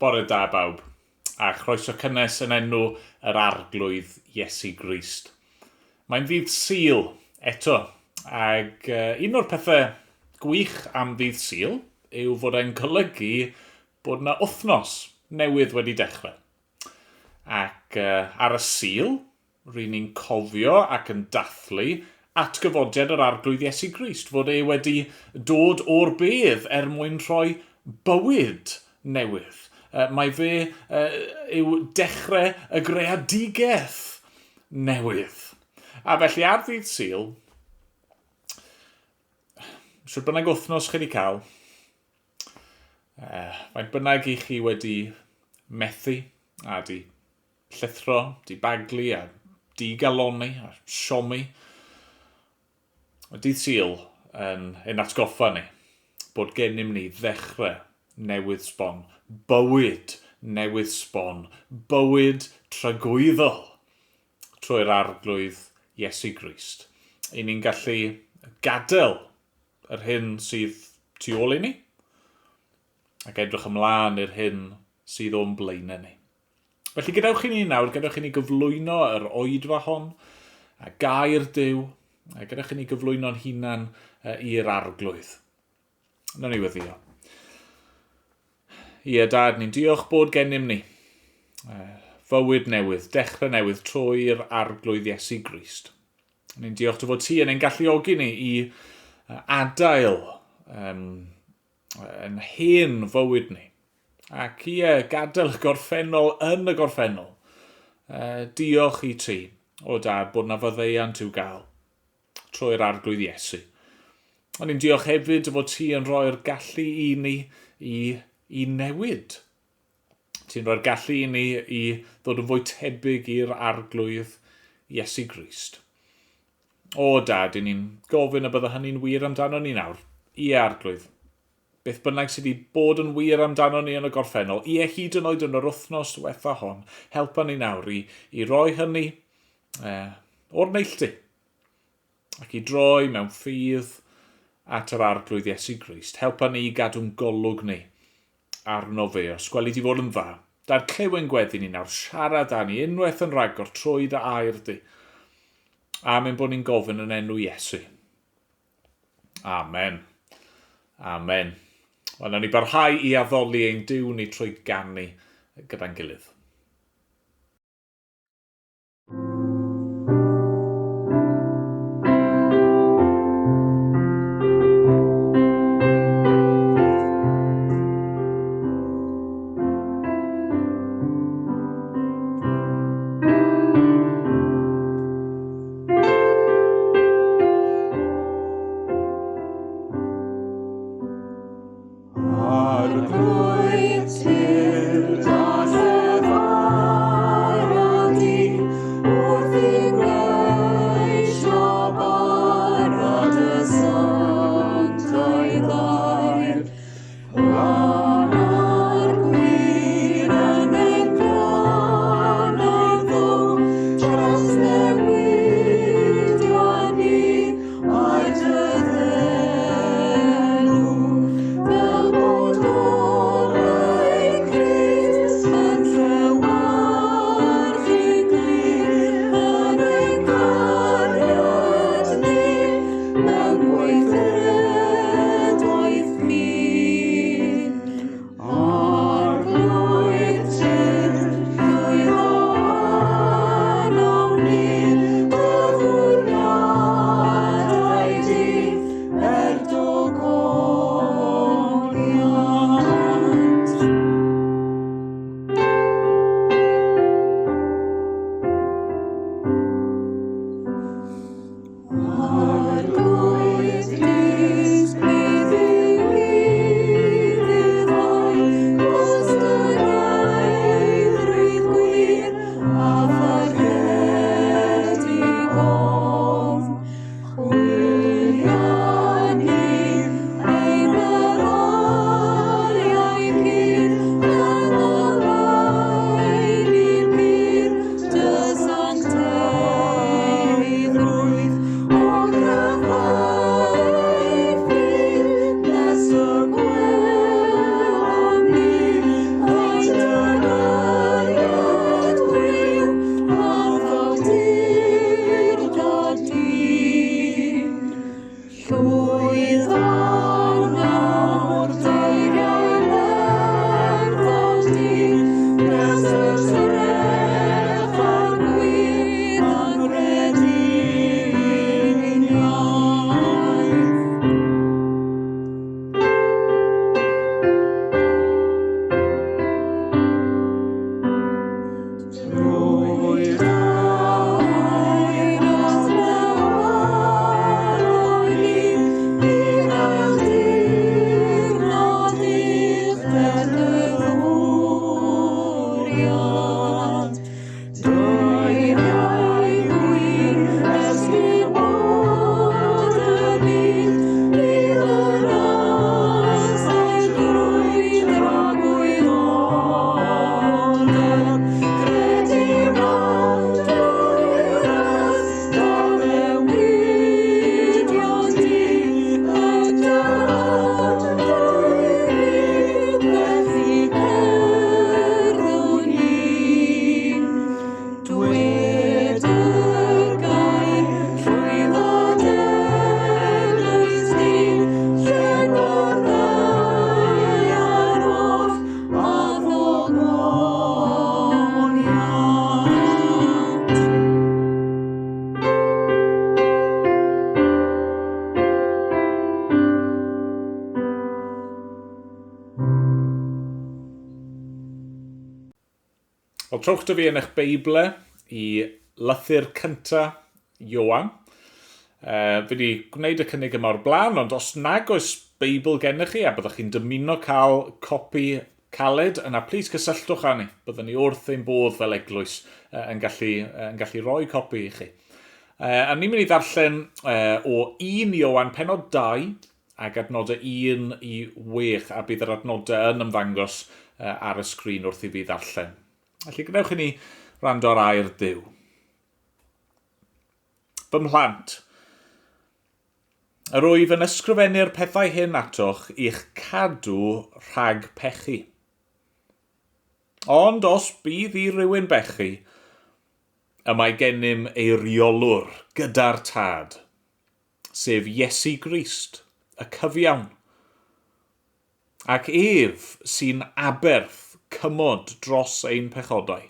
Bore da bawb, a chroeso cynnes yn enw yr arglwydd Iesu Grist. Mae'n ddydd Sul eto, ac un o'r pethau gwych am ddydd Sul yw fod e'n golygu bod yna wythnos newydd wedi dechrau. Ac ar y Sul, rydyn ni'n cofio ac yn dathlu atgyfodiad yr arglwydd Iesu Grist, fod e wedi dod o'r bedd mwyn rhoi bywyd newydd. Mae fe yw dechrau y greadigaeth newydd. A felly ar ddydd Sul, siwr bynnag wythnos chi wedi cael, faint bynnag i chi wedi methu a di llithro, di baglu a di galoni a siomi. Dydd Sul yn atgoffa ni bod gennym ni ddechrau newydd sbon, bywyd newydd sbon, bywyd tragwyddol trwy'r arglwydd Iesu Grist. I ni'n gallu gadael yr hyn sydd tu ôl i ni ac edrych ymlaen i'r hyn sydd o'n blaenau ni. Felly gadewch i ni nawr, gadewch i ni gyflwyno yr oedfa hon a gair Duw, a gadewch i ni gyflwyno'n hunan i'r arglwydd. Nawn ni weddio. Ie, Dad, ni'n diolch bod gennym ni fywyd newydd, dechrau newydd trwy'r arglwydd Iesu Grist. Ni'n diolch dy fod ti yn ein galluogi ni i adael yn hen fywyd ni. Ac i gadael y gorffennol yn y gorffennol. Diolch i ti, o Dad, bod na fyddeiant i'w gael trwy'r arglwydd Iesu. Ond ni'n diolch hefyd dy fod ti yn rhoi'r gallu i ni i newid. Ti'n rhoi'r gallu i ni i ddod yn fwy tebyg i'r arglwydd Iesu Grist. O Dad, ni'n gofyn y bydda hynny'n wir amdano ni nawr. I arglwydd. Beth bynnag sydd wedi bod yn wir amdano ni yn y gorffennol. I hyd yn oed yn yr wythnos diwetha hon. Helpa ni nawr i roi hynny o'r neilltu. Ac i droi mewn ffydd at yr arglwydd Iesu Grist. Helpa ni i gadw'n golwg ni arno fe, os gweli di fod yn dda. Da'r clewen gweddi ni nawr, siarad â ni, unwaith yn rhagor trwy dy air di. Amen bod ni'n gofyn yn enw Iesu. Amen. Amen. Wel, nawn ni barhau i addoli ein Duw ni trwy ganu gyda'n gilydd. Wel, trowch dy fi yn eich Beible i lythyr cynta Ioan. Fi wedi gwneud y cynnig yma o'r blaen, ond os nag oes Beibl gennych chi a byddwch chi'n dymuno cael copi caled, yna plis cysylltwch â ni. Byddwn ni wrth ein bodd fel eglwys yn gallu rhoi copi i chi. A ni'n mynd i ddarllen o 1 Ioan pennod 2 ac adnodau 1 i 6, a bydd yr adnodau yn ymddangos ar y sgrin wrth i fi ddarllen. Felly gwnewch i ni rando ar air Duw. Fy mhlant, yr wyf yn ysgrifennu'r pethau hyn atoch i'ch cadw rhag pechu. Ond os bydd i rywun bechu, y mae gennym ei reolwr gyda'r tad, sef Iesu Grist, y cyfiawn, ac ef sy'n aberth cymod dros ein pechodau.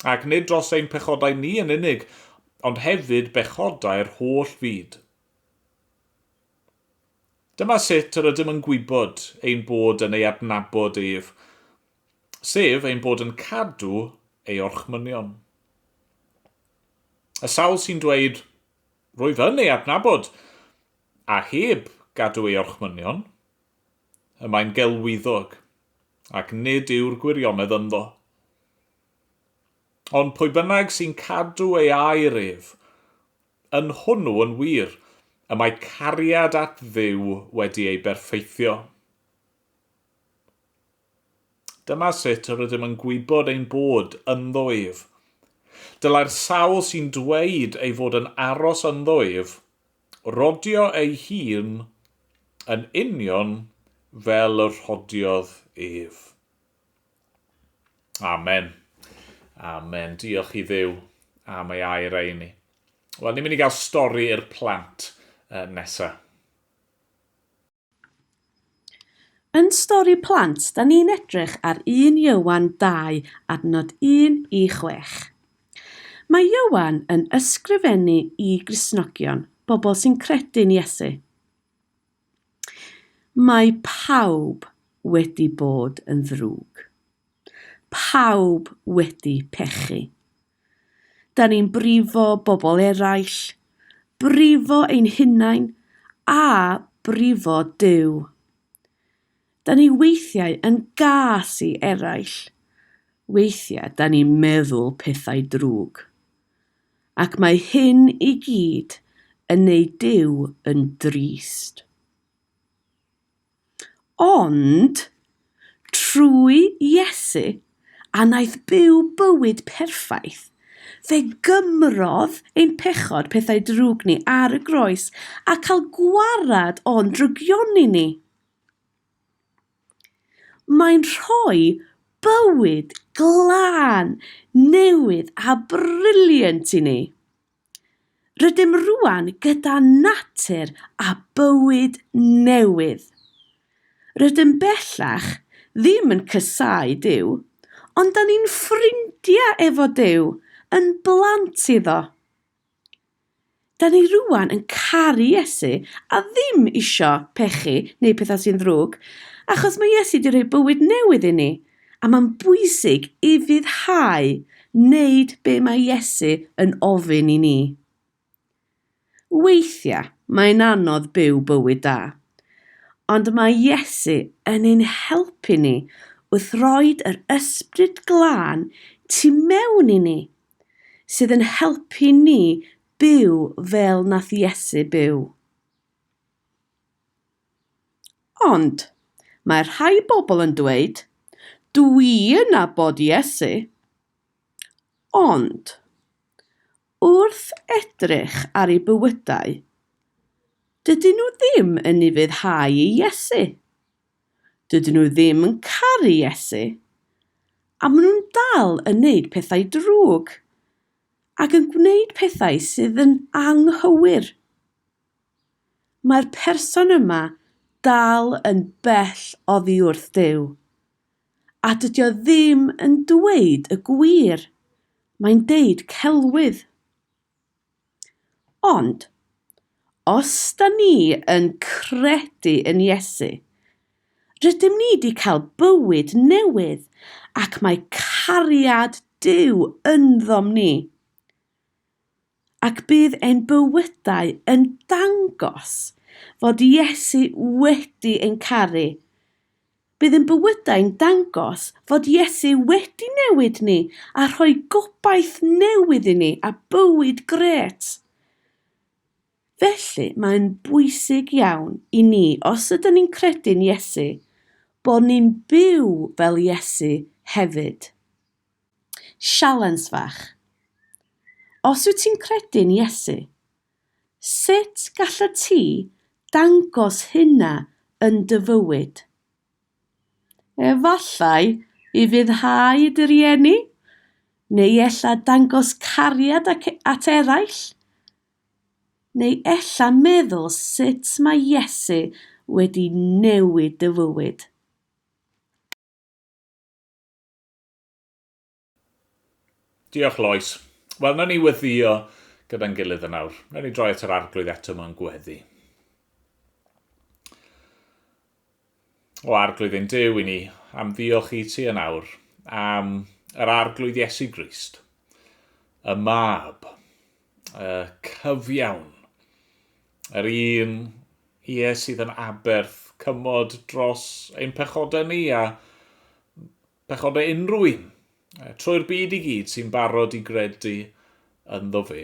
Ac nid dros ein pechodau ni yn unig, ond hefyd bechodau'r holl fyd. Dyma sut yr ydym yn gwybod ein bod yn ei adnabod ef, sef ein bod yn cadw ei orchmynion. Y sawl sy'n dweud, rwyf yn ei adnabod, a heb gadw ei orchmynion, y mae'n gelwyddog, ac nid yw'r gwirionedd ynddo. Ond pwy bynnag sy'n cadw ei air ef, yn hwnnw yn wir, y mae cariad at Dduw wedi ei berffeithio. Dyma sut yr ydym yn gwybod ein bod ynddo ef. Dylai'r sawl sy'n dweud ei fod yn aros ynddo ef, rodio ei hun yn union fel y rhodiodd ef. Amen. Amen. Diolch i Dduw am ei air ei ni. Wel, ni'n mynd i gael stori i'r plant nesaf. Yn stori plant, da ni'n edrych ar 1 Ioan 2, adnod 1 i 6. Mae Ioan yn ysgrifennu i Gristnogion, bobl sy'n credu'n Iesu. Mae pawb wedi bod yn ddrwg. Pawb wedi pechu. Da ni'n brifo bobl eraill, brifo ein hunain a brifo Duw. Da ni weithiau yn gas i eraill. Weithiau da ni'n meddwl pethau drwg. Ac mae hyn i gyd yn neud Duw yn drist. Ond, trwy Iesu, a wnaeth byw bywyd perffaith, fe gymrodd ein pechod pethau drwg ni ar y groes a cael gwarad o'n drygion ni. Mae'n rhoi bywyd glân, newydd a briliant i ni. Rydym rwan gyda natur a bywyd newydd. Rydym bellach ddim yn cysau Duw, ond da ni'n ffrindiau efo Duw, yn blant iddo. Da ni rwan yn caru Iesu a ddim isio pechu neu pethau sy'n ddrwg, achos mae Iesu wedi rhoi bywyd newydd i ni, a mae'n bwysig i fyddhau wneud be mae Iesu yn ofyn i ni. Weithiau mae'n anodd byw bywyd da, ond mae Iesu yn ein helpu ni wrth roed yr ysbryd glân tu mewn i ni, sydd yn helpu ni byw fel nath Iesu byw. Ond mae rhai bobl yn dweud, dwi yn nabod Iesu. Ond, wrth edrych ar eu bywydau, dydyn nhw ddim yn ei fyddhau i Iesu. Dydyn nhw ddim yn caru Iesu, a maen nhw'n dal yn gwneud pethau drwg, ac yn gwneud pethau sydd yn anghywir. Mae'r person yma dal yn bell oddi wrth Duw, a dydy o ddim yn dweud y gwir, mae'n deud celwydd. Ond, os da ni yn credu yn Iesu, rydym ni wedi cael bywyd newydd ac mae cariad Duw ynddo'n ni. Ac bydd ein bywydau yn dangos fod Iesu wedi ein caru. Bydd ein bywydau'n dangos fod Iesu wedi newid ni a rhoi gobaith newydd i ni a bywyd gret. Felly mae'n bwysig iawn i ni, os ydyn ni'n credu'n Iesu, bod ni'n byw fel Iesu hefyd. Sialens fach. Os wyt ti'n credu'n Iesu, sut galla ti dangos hynna yn dy fywyd? Efallai i fyddhau dy rieni, neu ella dangos cariad at eraill, neu ella meddwl sut mae Iesu wedi newid dy fywyd. Diolch Lois. Wel, na ni weddio gyda'n gilydd yn awr. Na ni droi at yr arglwydd eto mewn gweddi. O arglwydd ein Duw i ni am ddiolch i ti yn awr am yr arglwydd Iesu Grist, y mab, y cyfiawn, yr un sydd yn aberth cymod dros ein pechodau ni a pechodau unrhyw un, trwy'r byd i gyd sy'n barod i gredu ynddo fe.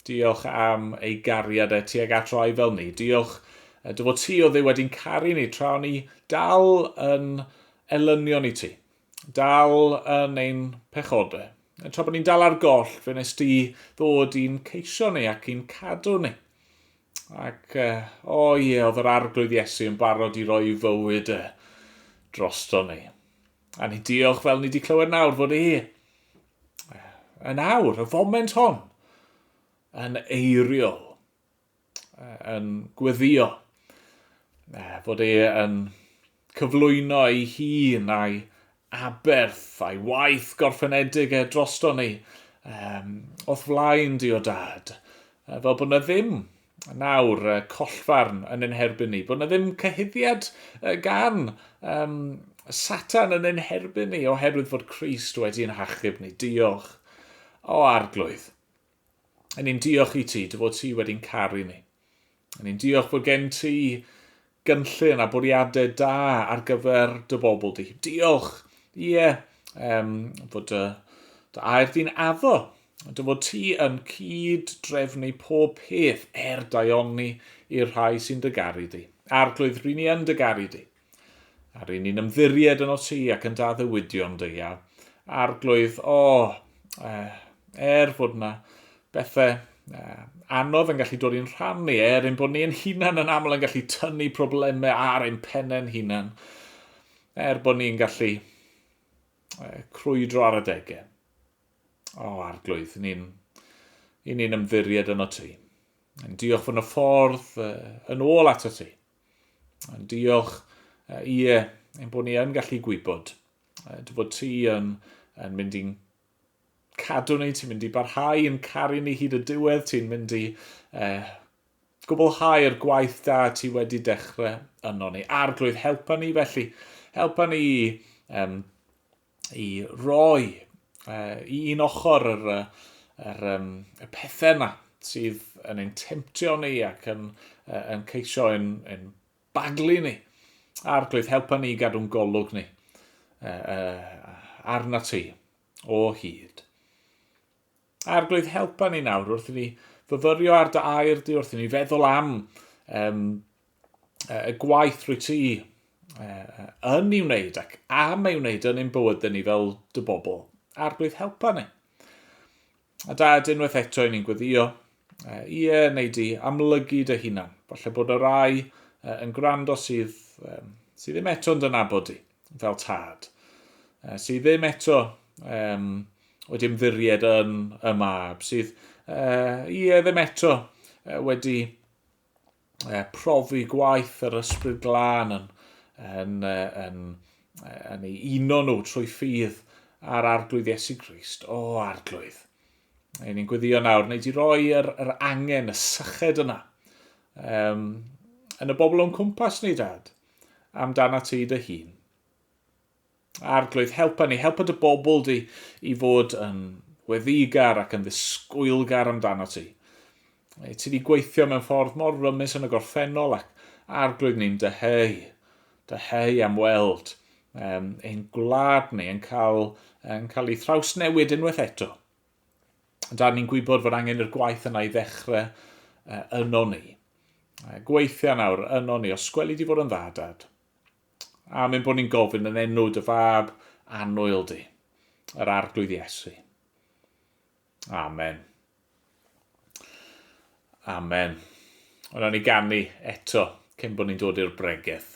Diolch am ei gariadau tuag at rai fel ni. Diolch dy fod ti o ddew wedi'n caru ni tra ni dal yn elynion i ti, dal yn ein pechodau. Tra bod ni'n dal ar goll, fe nes ti ddod i'n ceisio ni ac i'n cadw ni. Ac oedd yr arglwydd Iesu yn barod i roi fywyd drosto ni. A ni diolch fel ni wedi clywed nawr fod yn awr, y foment hon, yn eiriol, yn gweddio, fod yn cyflwyno ei hun a'i aberth a'i waith gorffenedig drosto ni o'r flaen di o dad. Fel bod na ddim nawr collfarn yn ein herbyn ni, bod na ddim cyhuddiad gan Satan yn ein herbyn ni oherwydd fod Crist wedi'n hachub ni. Diolch o arglwydd. A ni'n diolch i ti, dy fod ti wedi'n caru ni. A ni'n diolch fod gen ti gynllun a bwriadau da ar gyfer dy bobl di. Diolch, fod dy air di'n addo. Dy fod ti yn cyd drefnu pob peth daioni i'r rhai sy'n dy garu di. Arglwydd, rydyn ni yn dy garu di. A rydyn ni'n ymddiried yn o ti ac yn daddewidion di. Arglwydd, fod na bethau anodd yn gallu dod i'n rhannu, ein bod ni yn hunan yn aml yn gallu tynnu problemau ar ein pennau'n hunan, bod ni'n gallu crwydro ar y degau. Arglwydd, ni'n ymddiried yn o ti. Diolch fod y ffordd yn ôl at o ti. Diolch ein bod ni yn gallu gwybod. Dy fod ti yn mynd i'n cadw ni, ti'n mynd i barhau yn caru ni hyd y diwedd, ti'n mynd i gwblhau'r gwaith da ti wedi dechrau yno ni. Arglwydd, helpa ni felly, helpa ni i roi i un ochr y pethau yna sydd yn ein temtio ni ac yn ceisio yn baglu ni. Arglwydd, helpa ni gadw'n golwg ni arna ti o hyd. Arglwydd, helpa ni nawr wrth i ni fyfyrio ar dy air di, wrth i ni feddwl am y gwaith rwy ti yn ei wneud ac am ei wneud yn ein bywydau ni fel dy bobl. Arglwydd, helpa ni. A dad, unwaith eto ni'n gweddio, wneud i amlygu dy hunan. Falle bod y rai yn gwrando sydd ddim eto yn dy nabod di, fel tad. Sydd ddim eto wedi ymddiried yn y mab, sydd ddim eto wedi profi gwaith yr ysbryd glân yn ei uno nhw trwy ffydd ar arglwydd Iesu Grist. Arglwydd. Ni'n gweddio nawr, wneud i roi yr angen, y syched yna yn y bobl o'n cwmpas ni, dad, amdana ti dy hun. Arglwydd, helpa ni, helpa dy bobl di i fod yn weddigar ac yn ddisgwylgar amdano ti. Ti di gweithio mewn ffordd mor rymus yn y gorffennol ac arglwydd ni'n dyheu am weld ein gwlad ni yn cael ei thrawsnewid unwaith eto. Da ni'n gwybod fod angen i'r gwaith yna i ddechrau yno ni. Gweithio nawr yno ni, os gweli di fod yn dda, Dad. A mynd bod ni'n gofyn yn enw dy fab annwyl di, yr arglwydd Iesu. Amen. Amen. Ond ni ganu eto cyn bod ni'n dod i'r bregeth.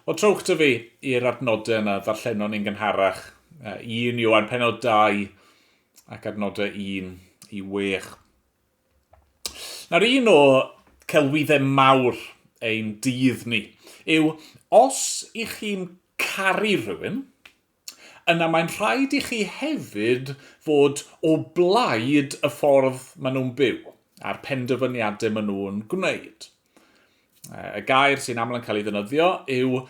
O trowch dy fi i'r adnodau yna ddarllenon ni'n gynharach. 1 Ioan pennod 2 ac adnodau 1 i 6. Nawr un o celwyddau mawr ein dydd ni yw os i chi'n caru rhywun, yna mae'n rhaid i chi hefyd fod o blaid y ffordd maen nhw'n byw a'r penderfyniadau maen nhw'n gwneud. Y gair sy'n aml yn cael ei ddefnyddio yw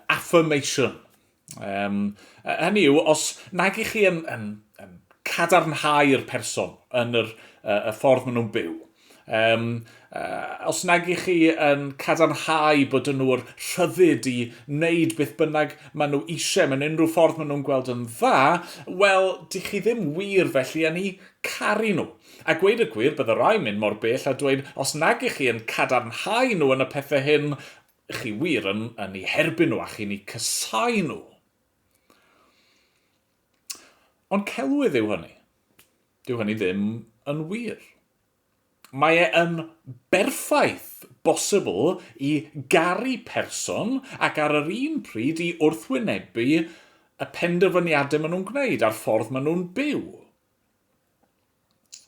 affirmation. Hynny yw, os nag i chi yn cadarnhau'r person yn y ffordd maen nhw'n byw, os nag i chi yn cadarnhau bod nhw'r rhyddid i wneud beth bynnag maen nhw eisiau mewn unrhyw ffordd maen nhw'n gweld yn dda, wel, di chi ddim wir felly yn ei caru nhw. A gweud y gwir, bydd y rai mynd mor bell a dweud, os nag i chi yn cadarnhau nhw yn y pethau hyn, chi wir yn ei herbyn nhw a chi'n ei cysau nhw. Ond celwydd yw hynny. Dyw hynny ddim yn wir. Mae yn berffaith bosibl i garu person ac ar yr un pryd i wrthwynebu y penderfyniadau maen nhw'n gwneud a'r ffordd maen nhw'n byw.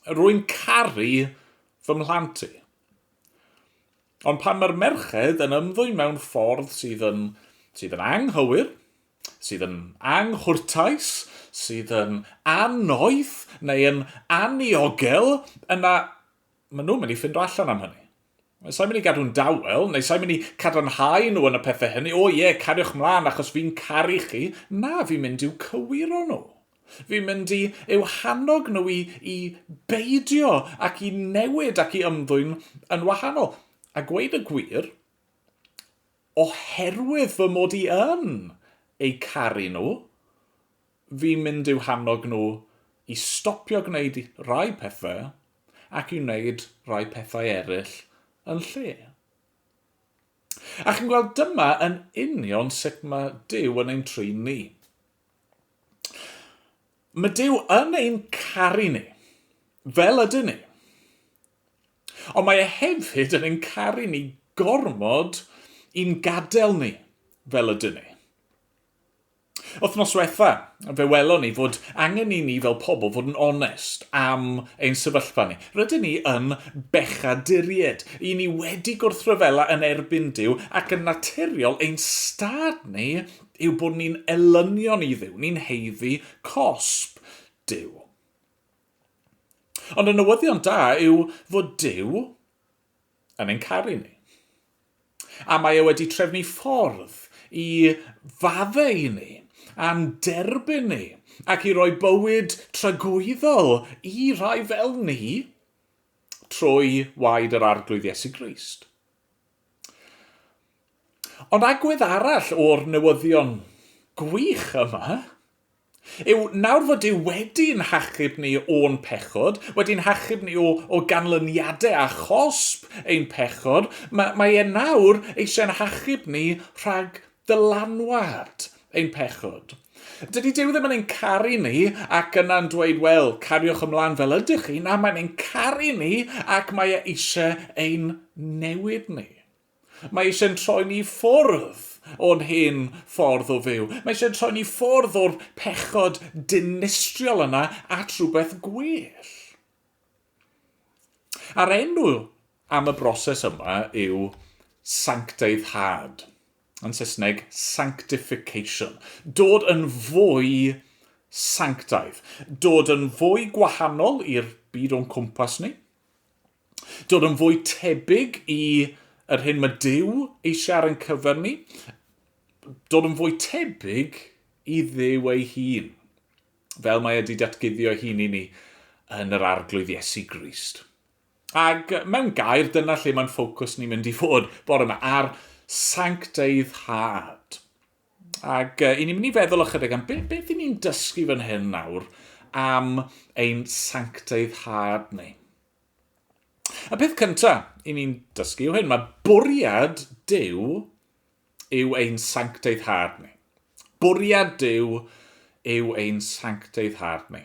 Rwy'n caru fy mhlant i. Ond pan mae'r merched yn ymddwyn mewn ffordd sydd yn anghywir, sydd yn anghwrtais, sydd yn anoeth neu yn aniogel, yna maen nhw'n mynd i ffindo allan am hynny. Sa'n mynd i gadw'n dawel, neu sa'n mynd i cadarnhau nhw yn y pethau hynny, cariwch mlaen achos fi'n caru chi, na, fi'n mynd i'w cywiro nhw. Fi'n mynd i'w hannog nhw i beidio ac i newid ac i ymddwyn yn wahanol. A gweud y gwir, oherwydd fy mod i yn eu caru nhw, fi'n mynd i'w hannog nhw i stopio gwneud rai pethau ac i wneud rai pethau eraill yn lle. A chi'n gweld dyma yn union sut mae Duw yn ein trin ni. Mae Duw yn ein caru ni, fel ydyn ni. Ond mae e hefyd yn ein caru ni gormod i'n gadael ni fel ydyn ni. Wythnos diwetha, fe welon ni fod angen i ni fel pobl fod yn onest am ein sefyllfa ni. Rydyn ni yn bechaduried. I ni wedi gwrthryfela yn erbyn Duw ac yn naturiol ein stad ni yw bod ni'n elynion i Dduw. Ni'n heiddi cosb Duw. Ond y newyddion da yw fod Duw yn ein caru ni. A mae e wedi trefnu ffordd i faddau i ni, a'n derbyn ni, ac i roi bywyd tragwyddol i rai fel ni trwy waed yr arglwydd Iesu Grist. Ond agwedd arall o'r newyddion gwych yma yw nawr fod Duw wedi'n hachub ni o'n pechod, wedi'n hachub ni o ganlyniadau a chosb ein pechod, mae e nawr eisiau'n hachub ni rhag dylanwad ein pechod. Dydy Duw ddim yn ein caru ni ac yna'n dweud, wel, cariwch ymlaen fel ydych chi, na mae'n ein caru ni ac mae e eisiau ein newid ni. Mae eisiau'n troi ni ffwrdd o'n hen ffordd o fyw. Mae eisiau'n troi ni ffwrdd o'r pechod dinistriol yna at rhywbeth gwell. A'r enw am y broses yma yw sancteiddhad. Yn Saesneg, sanctification. Dod yn fwy sanctaidd. Dod yn fwy gwahanol i'r byd o'n cwmpas ni. Dod yn fwy tebyg i yr hyn mae Duw eisiau ar ein cyfer ni. Dod yn fwy tebyg i Dduw ei hun. Fel mae wedi datguddio hun i ni yn yr arglwydd Iesu Grist. Ac mewn gair, dyna lle mae'n ffocws ni'n mynd i fod bore yma ar sancteiddhad. Ac i ni'n mynd i feddwl ychydig am beth i ni'n dysgu fan hyn nawr am ein sancteiddhad ni. Y peth cyntaf i ni'n dysgu yw hyn, mae bwriad Duw yw ein sancteiddhad ni. Bwriad Duw yw ein sancteiddhad ni.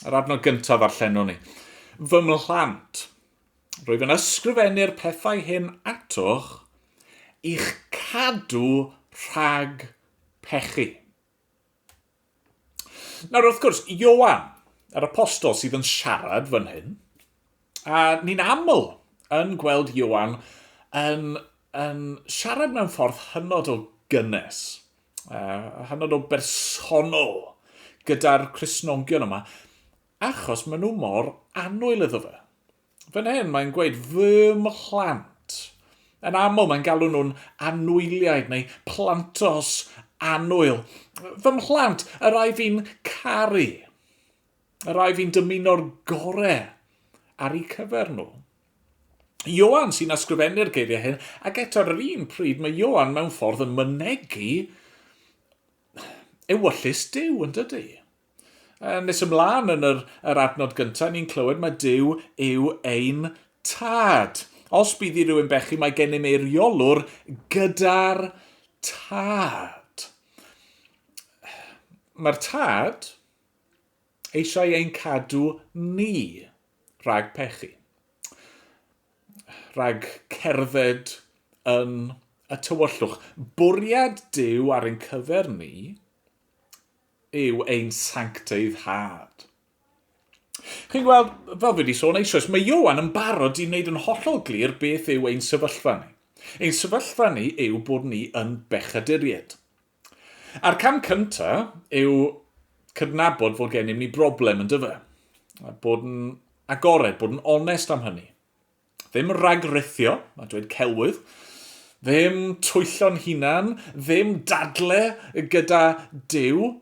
Yr adnod gyntaf ddarllenwn ni. Fy mhlant, rwyf yn ysgrifennu'r pethau hyn atoch i'ch cadw rhag pechu. Nawr, wrth gwrs, Ioan, yr apostol sydd yn siarad fan hyn, a ni'n aml yn gweld Ioan yn siarad mewn ffordd hynod o gynnes, hynod o bersonol gyda'r Cristnogion yma, achos maen nhw mor annwyl iddo fe. Fan hyn, mae'n gweud, fy mhlant. Yn aml, mae'n galw nhw'n anwyliaid neu plantos annwyl. Fy mhlant, y rai fi'n caru. Y rai fi'n dymuno'r gorau ar eu cyfer nhw. Ioan sy'n ysgrifennu'r geiriau hyn, ac eto ar yr un pryd mae Ioan mewn ffordd yn mynegu ewyllus Duw, yn dydy. Nes ymlaen yn yr adnod gyntaf, ni'n clywed mae Duw yw ein tad. Os bydd i rywun bechu, mae gennym ei reolwr gyda'r tad. Mae'r tad eisiau ein cadw ni rhag pechu. Rhag cerdded yn y tywyllwch. Bwriad Duw ar ein cyfer ni yw ein sancteiddhad. Chi'n gweld, fel fi wedi sôn eisoes, mae Ioan yn barod i wneud yn hollol glir beth yw ein sefyllfa ni. Ein sefyllfa ni yw bod ni yn bechaduried. A'r cam cyntaf yw cydnabod fod gennym ni broblem yn dyfa. Bod yn agored, bod yn onest am hynny. Ddim ragrythio, a dweud celwydd, ddim twyllo'n hunan, ddim dadle gyda Duw,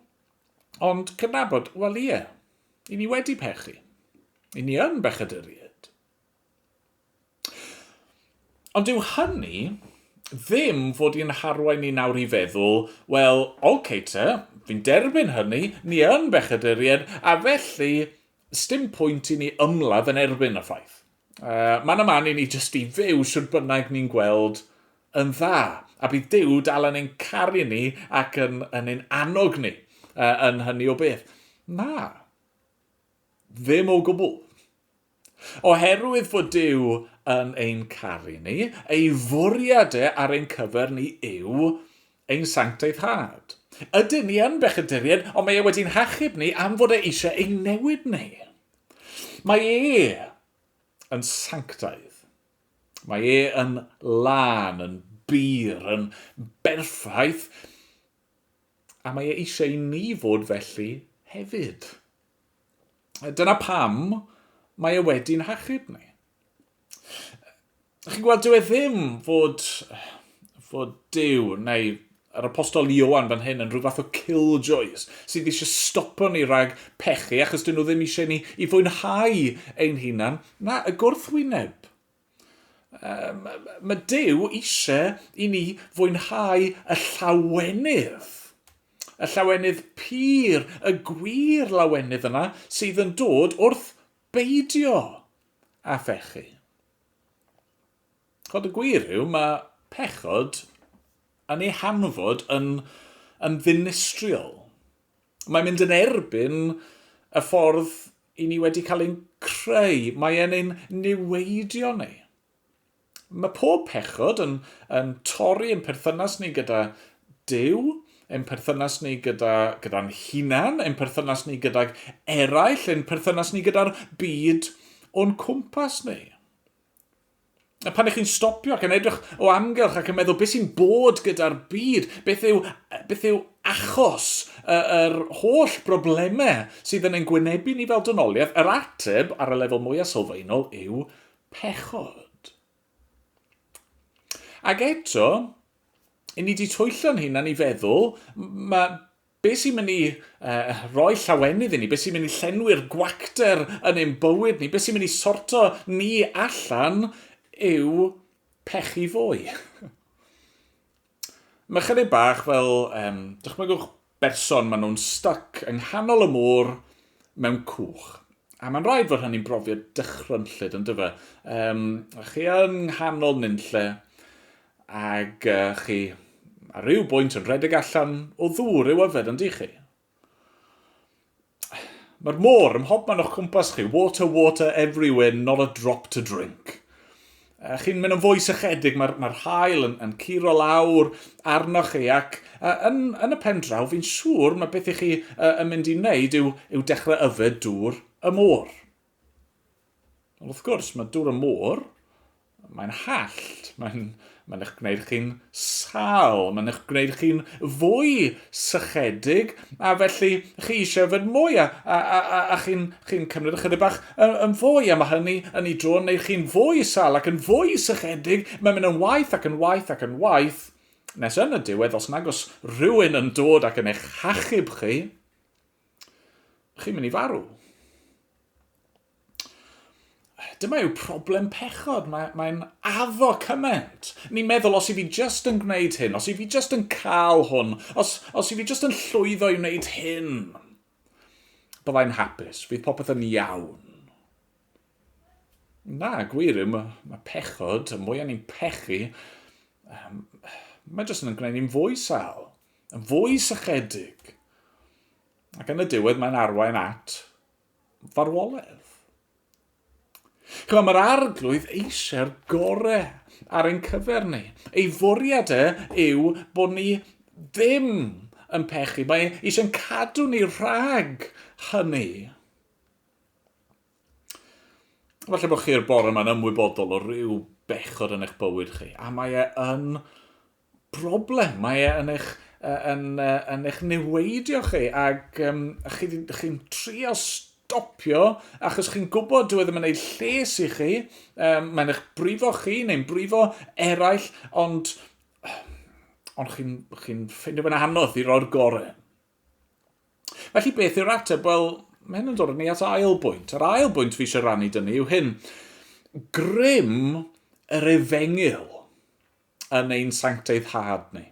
ond cydnabod, wel ie, i ni wedi pechu. I ni yn bechaduried. Ond yw hynny ddim fod i'n harwain ni nawr i feddwl, wel, oce te, fi'n derbyn hynny, ni yn bechaduried, a felly, stym pwynt i ni ymladd yn erbyn y ffaith. Man yma i ni jyst i fyw sydd bynnag ni'n gweld yn dda, a bydd Duw dal yn ein caru ni ac yn ein annog ni yn hynny o beth. Na. Ddim o gwbl. Oherwydd fod Duw yn ein caru ni, ei fwriadau ar ein cyfer ni yw ein sancteiddhad. Ydyn ni yn bechaduriaid, ond mae e wedi'n hachub ni am fod e eisiau ein newid ni. Mae e yn sanctaidd. Mae e yn lan, yn bir, yn berffaith, a mae e eisiau i ni fod felly hefyd. Dyna pam mae e wedi'n hachub ni. Chi'n gweld, dyw e ddim fod Duw, neu yr apostol Ioan fan hyn yn rhyw fath o killjoys sydd eisiau stopo ni rhag pechu achos dyn nhw ddim eisiau ni i fwynhau ein hunan. Na, y gwrthwyneb. Mae Duw eisiau i ni fwynhau y llawenydd. Y llawenydd pur, y gwir lawenydd yna sydd yn dod wrth beidio a phechu. Chod y gwir yw, mae pechod yn ei hanfod yn ddinistriol. Mae'n mynd yn erbyn y ffordd i ni wedi cael ein creu. Mae e'n ein niweidio ni. Mae pob pechod yn torri ein perthynas ni gyda Duw, ein perthynas ni gyda'n hunan, ein perthynas ni gyda'r eraill, ein perthynas ni gyda'r byd o'n cwmpas ni. A pan ych chi'n stopio ac yn edrych o amgylch ac yn meddwl beth sy'n bod gyda'r byd, beth yw achos yr holl broblemau sydd yn ein gwynebu ni fel dynoliaeth, yr ateb ar y lefel mwyaf sylfaenol yw pechod. Ac eto, i ni wedi twyllo'n hunan i feddwl, beth sy'n mynd i roi llawenydd i ni, beth sy'n mynd i llenwi'r gwacter yn ein bywyd ni, beth sy'n mynd i sorto ni allan yw pechu fwy. Mae chydig bach fel, dychmygwch berson, maen nhw'n stuck yng nghanol y môr mewn cwch. A mae'n rhaid fod hynny'n brofiad dychrynllyd, yn dyfa. Chi yn nghanol nynlle, ac chi ar ryw bwynt yn rhedeg allan o ddŵr i'w yfed, yndi chi? Mae'r môr ym mhob man o'ch cwmpas chi, water everywhere, not a drop to drink. Chi'n mynd yn fwy sychedig, mae'r haul yn curo lawr arnoch chi, ac yn y pen draw, fi'n siŵr mae beth i chi yn mynd i wneud yw dechrau yfed dŵr y môr. Ond wrth gwrs, mae dŵr y môr, mae'n hallt, mae'n eich gwneud chi'n sal, mae'n eich gwneud chi'n fwy sychedig, a felly chi eisiau yfed mwy, a chi'n cymryd ychydig bach yn fwy, a mae hynny yn ei dro yn neud chi'n fwy sal ac yn fwy sychedig, mae'n mynd yn waith ac yn waith ac yn waith, nes yn y diwedd, os nag os rhywun yn dod ac yn eich hachub chi'n mynd i farw. Dyma yw problem pechod, mae'n addo cymaint. Ni'n meddwl, os i fi just yn gwneud hyn, os i fi just yn cael hwn, os i fi just yn llwyddo i wneud hyn, byddai'n hapus, fydd popeth yn iawn. Na, gwir yw, mae pechod, y mwy ni'n pechu, mae just yn gwneud ni'n fwy sal, yn fwy sychedig. Ac yn y diwedd mae'n arwain at farwoledd. Mae'r arglwydd eisiau'r gorau ar ein cyfer ni. Ei fwriadau yw bod ni ddim yn pechu. Mae eisiau'n cadw ni rhag hynny. Falle bod chi'r bore yma'n ymwybodol o ryw bechod yn eich bywyd chi. A mae e yn broblem. Mae e yn eich niweidio chi. Ac chi'n trio stopio, achos chi'n gwybod dyw e ddim yn ei lles i chi, mae'n eich brifo chi neu'n brifo eraill, ond chi'n ffeindio fe'n anodd i roi'r gorau. Felly beth yw'r ateb? Wel, mae hyn yn dod ni at ail bwynt. Yr ail bwynt fi eisiau rannu dynnu yw hyn. Grym yr efengyl yn ein sancteiddhad ni.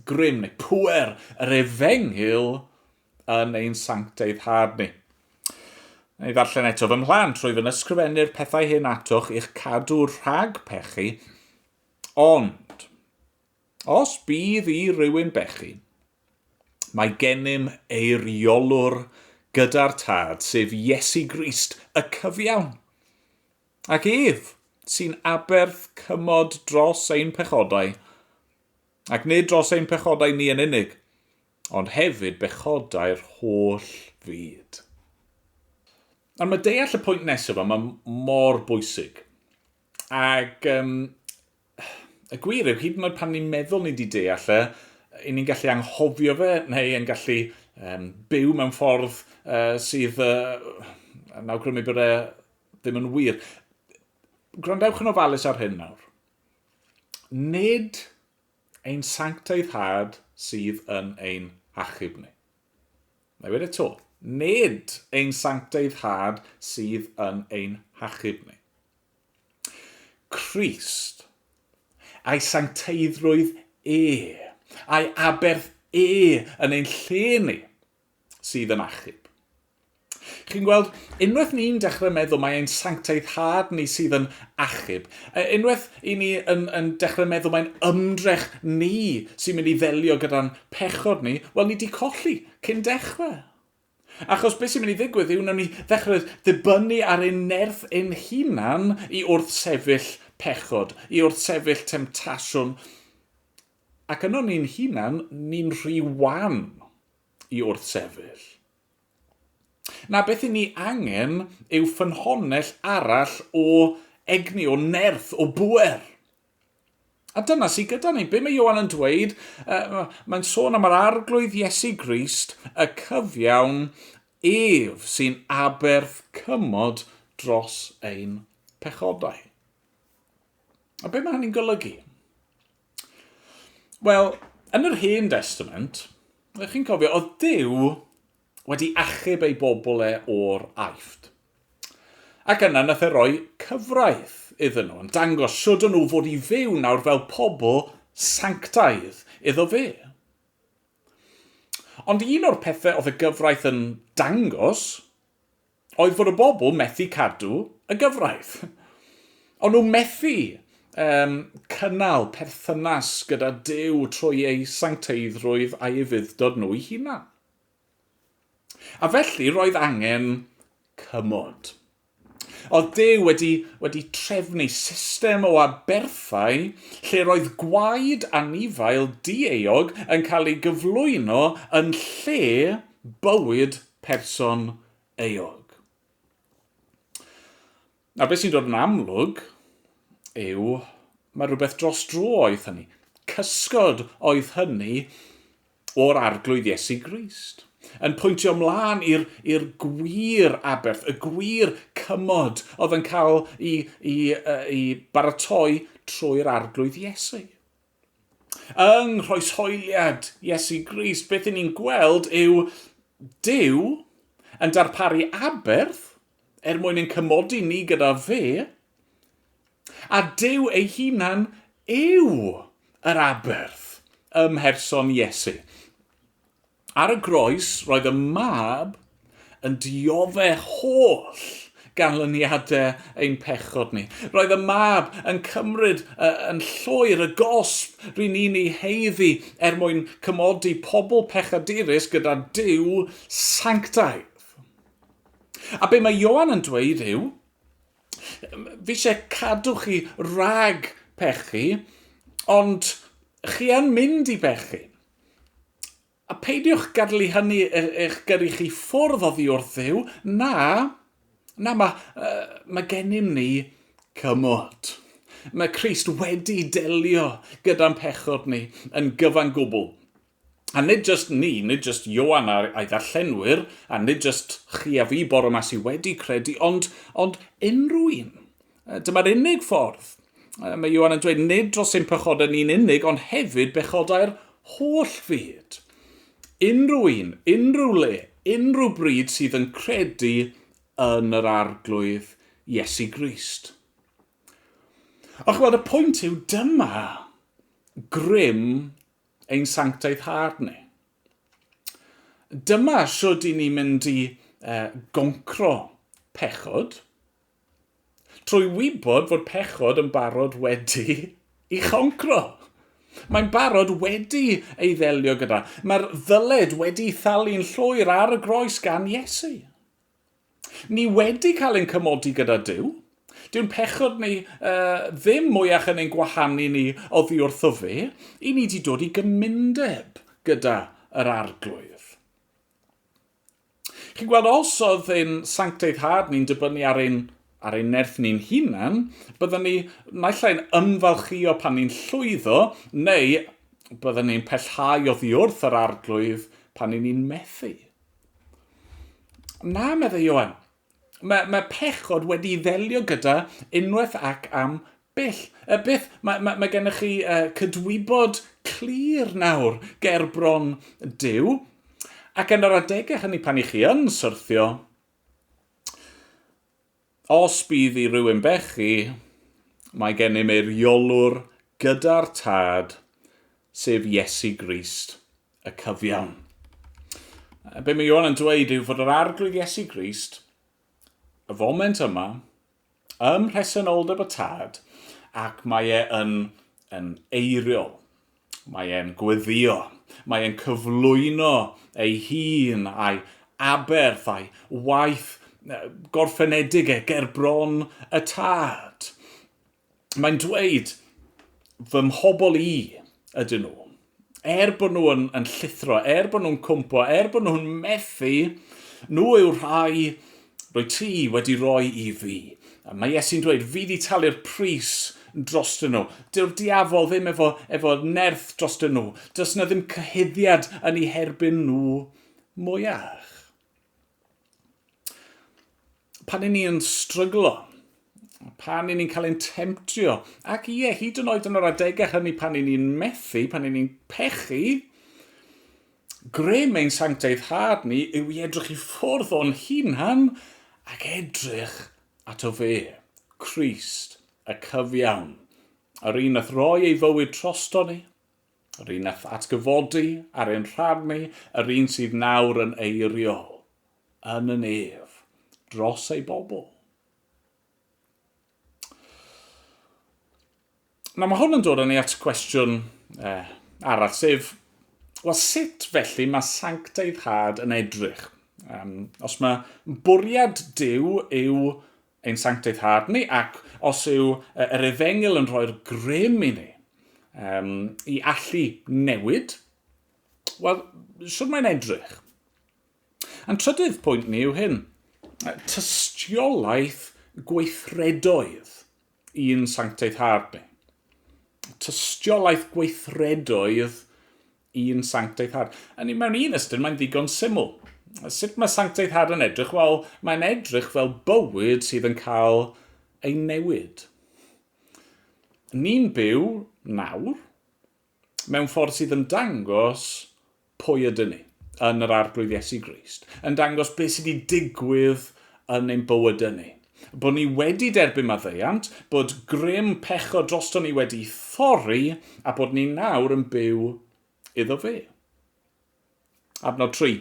Grym neu pwer yr efengyl yn ein sancteiddhad ni. Neu ddarllen eto fy mhlan trwy fy'n ysgrifennu'r pethau hyn atoch i'ch cadw rhag pechu, ond os bydd i rywun bechu, mae gennym eiriolwr gyda'r tad, sef Iesu Grist, y cyfiawn. Ac ef sy'n aberth cymod dros ein pechodau, ac nid dros ein pechodau ni yn unig, ond hefyd bechodau'r holl fyd. Ond mae deall y pwynt nesaf yma mor bwysig. Ac y gwir yw, hyd yn oed pan ni'n meddwl ni wedi deall i ni'n gallu anghofio fe, neu yn gallu byw mewn ffordd sydd yn awgrymu bod e ddim yn wir. Gwrandewch yn ofalus ar hyn nawr. Nid ein sancteiddad sydd yn ein achub ni. Na wedi to. Nid ein sancteiddad sydd yn ein hachub ni. Crist, a'i sancteiddrwydd a'i aberth yn ein lle ni sydd yn achub. Chi'n gweld, unwaith ni'n dechrau meddwl mae ein sancteiddad ni sydd yn achub, unwaith i ni yn dechrau meddwl mae'n ymdrech ni sy'n mynd i ddelio gyda'n pechod ni, wel, ni di colli cyn dechrau. Achos beth sy'n mynd i ddigwydd yw wnawn ni ddechrau ddibynnu ar ein nerth ein hunan i wrthsefyll pechod, i wrthsefyll temtasiwn. Ac yno ni'n hunan, ni'n rhy wan i wrthsefyll. Na beth i ni angen yw ffynhonnell arall o egni, o nerth, o bwer. A dyna sydd gyda ni. Be mae Ioan yn dweud? Mae'n sôn am yr arglwydd Iesu Grist, y cyfiawn ef sy'n aberth cymod dros ein pechodau. A be mae hynny'n golygu? Wel, yn yr Hen Testament, ydych chi'n cofio, oedd Duw wedi achub ei bobl o'r Aifft. Ac yna nath e roi cyfraith iddyn nhw, yn dangos siwd nhw fod i fyw nawr fel pobl sanctaidd iddo fe. Ond un o'r pethau oedd y gyfraith yn dangos oedd fod y bobl methu cadw y gyfraith. Ond nhw methu cynnal perthynas gyda Duw trwy ei sancteiddrwydd a'i fuddod nhw eu hunan. A felly roedd angen cymod. Oedd Duw wedi trefnu system o aberthau lle roedd gwaed anifail dieog yn cael ei gyflwyno yn lle bywyd person eog. A beth sy'n dod yn amlwg yw mae rhywbeth dros dro oedd hynny. Cysgod oedd hynny o'r arglwydd Iesu Grist. Yn pwyntio ymlaen i'r gwir aberth, y gwir cymod oedd yn cael i baratoi trwy'r arglwydd Iesu. Yng nghroeshoeliad Iesu Grist, beth ni'n gweld yw Duw yn darparu aberth mwyn ein cymodi ni gyda fe, a Duw ei hunan yw yr aberth ymherson Iesu. Ar y groes, roedd y mab yn diodde holl ganlyniadau ein pechod ni. Roedd y mab yn cymryd yn llwyr y gosb rydyn ni'n ei heiddi mwyn cymodi pobl pechadurus gyda Duw sanctaidd. A be mae Ioan yn dweud yw, fi eisiau cadw chi rag pechu, ond chi yn mynd i bechu. A peidiwch gadlu hynny eich gyrru chi ffwrdd oddi wrth Dduw, mae gennym ni cymod. Mae Crist wedi delio gyda'n pechod ni yn gyfan gwbl. A nid just ni, nid just Ioan a'i ddarllenwyr, a nid just chi a fi bore yma sydd wedi credu, ond unrhyw un. Dyma'r unig ffordd. Mae Ioan yn dweud nid dros ein pechodau ni'n unig, ond hefyd bechodau'r holl fyd. Unrhyw un, unrhyw le, unrhyw bryd sydd yn credu yn yr arglwydd Iesu Grist. O'ch weld, y pwynt yw dyma grym ein sancteiddad ni. Dyma siwd i ni mynd i goncro pechod, trwy wybod fod pechod yn barod wedi i choncro. Mae'n barod wedi ei ddelio gyda. Mae'r ddyled wedi thalu'n llwyr ar y groes gan Iesu. Ni wedi cael ein cymodi gyda Duw. Dyw'n pechod ni ddim mwyach yn ein gwahanu ni oddi wrtho fe, i ni wedi dod i gymundeb gyda yr arglwydd. Chi'n gweld os oedd ein sanctaidd had ni'n dibynnu ar ein nerth ni'n hunan, byddwn ni naill ai'n ymfalchio pan ni'n llwyddo, neu byddwn ni'n pellhau oddi wrth yr arglwydd pan ni'n methu. Na, meddwl Ioan, mae pechod wedi ddelio gyda unwaith ac am byll. Byth, mae gennych chi cydwybod clir nawr ger bron Duw, ac yn yr adegau hynny pan i chi yn syrthio, os bydd i rywun bechu, mae gennym eiriolwr gyda'r tad, sef Iesu Grist, y cyfiawn. Be mae Ioan yn dweud yw fod yr arglwydd Iesu Grist, y foment yma, ym mhresenoldeb y tad, ac mae e yn eiriol, mae e'n gweddio, mae e'n cyflwyno ei hun a'i aberth a'i waith gorffenedig ger bron y tad. Mae'n dweud, fy mhobol i ydyn nhw. Bod nhw yn llithro, bod nhw'n cwmpo, bod nhw'n methu, nhw yw rhai rwy ti wedi roi i fi. Mae Iesu'n dweud, fi wedi talu'r pris drostyn nhw. Dyw'r diafol ddim efo nerth drostyn nhw. Does na ddim cyhyddiad yn ei herbyn nhw mwyach. Pan i ni'n stryglo, pan i ni'n cael ein temtio, ac hyd yn oed yn yr adegau hynny pan i ni'n methu, pan i ni'n pechu, grym ein sanctaidd had ni yw i edrych i ffwrdd o'n hunan ac edrych ato fe, Crist, y cyfiawn. Yr un nath roi ei fywyd trosto ni, yr un nath atgyfodi ar ein rhan ni, yr un sydd nawr yn eiriol, yn y nef, dros ei bobl. Nawr mae hwn yn dod yn ei at cwestiwn arall, sef, sut felly mae sanctaidd had yn edrych? Os mae bwriad Duw yw ein sanctaidd had ni, ac os yw yr efengil yn rhoi'r grym i ni i allu newid, siwr mae'n edrych? A'n trydydd pwynt ni yw hyn, tystiolaeth gweithredoedd un sanctaidd had ni. Tystiolaeth gweithredoedd un sanctaidd had. Mewn un ystod, mae'n ddigon syml. Sut mae sanctaidd had yn edrych? Wel, mae'n edrych fel bywyd sydd yn cael ei newid. Ni'n byw nawr mewn ffordd sydd yn dangos pwy ydyn ni yn yr arglwydd Iesu Grist. Yn dangos beth sydd wedi digwydd yn ein bywydau ni. Bod ni wedi derbyn maddeuant, bod grym pechod drosto ni wedi thorri, a bod ni nawr yn byw iddo fe. Adnod 3.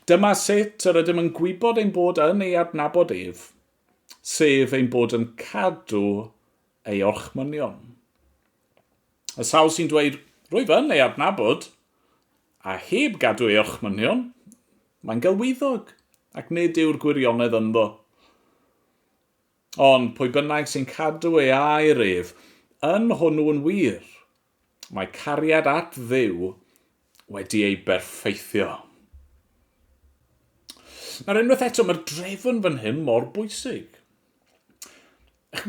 Dyma sut yr ydym yn gwybod ein bod yn ei adnabod ef, sef ein bod yn cadw ei orchmynion. Y sawl sy'n dweud, rwyf yn ei adnabod, a heb gadw ei orchmynion, mae'n gelwyddog, ac nid yw'r gwirionedd ynddo. Ond pwy bynnag sy'n cadw ei air ef, yn hwnnw yn wir, mae cariad at Dduw wedi ei berffeithio. Nawr unwaith eto, mae'r drefn fan hyn mor bwysig.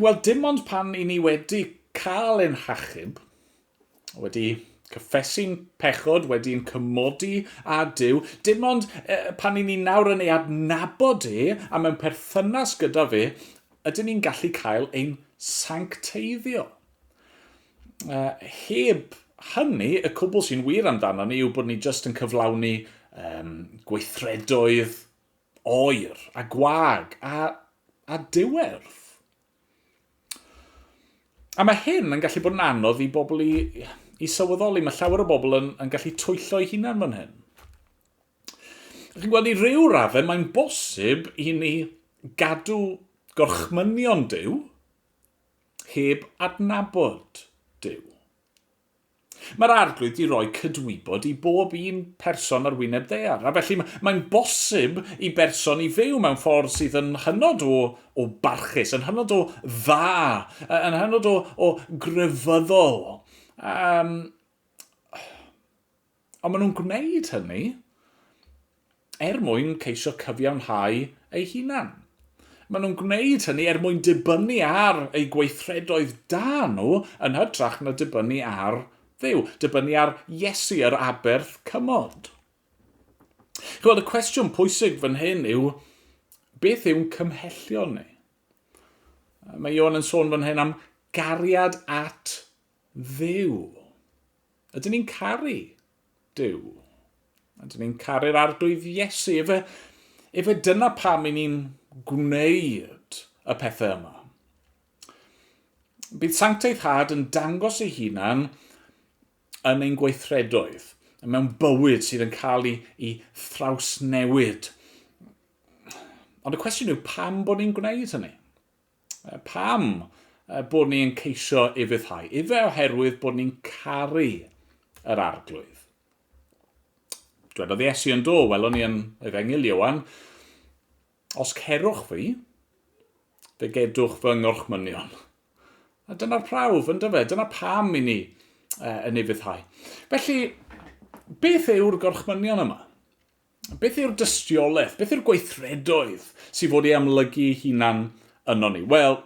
Wel, dim ond pan i ni wedi cael ein hachub, wedi cyffesu'n pechod, wedi'n cymodi a Duw, dim ond pan i ni nawr yn ei adnabod a mewn perthynas gyda fe, ydyn ni'n gallu cael ein sancteiddio. Heb hynny, y cwbl sy'n wir amdano ni yw bod ni jyst yn cyflawni gweithredoedd oer a gwag a diwerth. A mae hyn yn gallu bod yn anodd i bobl i sylweddoli. Mae llawer o bobl yn gallu twyllo eu hunan fan hyn. Chi'n gweld i ryw raddau, mae'n bosib i ni gadw gorchmynion Duw heb adnabod Duw. Mae'r arglwydd wedi rhoi cydwybod i bob un person ar wyneb ddaear. A felly mae'n bosib i berson i fyw mewn ffordd sydd yn hynod o barchus, yn hynod o dda, yn hynod o grefyddol. Ond maen nhw'n gwneud hynny mwyn ceisio cyfiawnhau eu hunan. Maen nhw'n gwneud hynny mwyn dibynnu ar eu gweithredoedd da nhw yn hytrach na dibynnu ar Dduw, dibynnu ar Iesu, yr aberth cymod. Chwyd, y cwestiwn pwysig fan hyn yw, beth yw'n cymhellion ni? Mae Ioan yn sôn fan hyn am gariad at Dduw. Ydyn ni'n caru Duw? Ydyn ni'n caru'r arglwydd Iesu? Efe dyna pam i ni'n gwneud y pethau yma. Bydd sancteiddhad yn dangos ei hunan yn ein gweithredoedd, mewn bywyd sydd yn cael ei thrawsnewid. Ond y cwestiwn yw, pam bod ni'n gwneud hynny? Pam bod ni'n ceisio ufuddhau? Ife oherwydd bod ni'n caru yr arglwydd? Dwedodd Iesu yn do, welon ni yn Efengil Ioan, os cerwch fi, fe gedwch fy ngorchmynion. A dyna'r prawf, yn dyfe? Dyna pam i ni yn ufuddhau. Felly, beth yw'r gorchmynion yma? Beth yw'r dystiolaeth? Beth yw'r gweithredoedd sydd fod i amlygu hunan yno ni? Wel,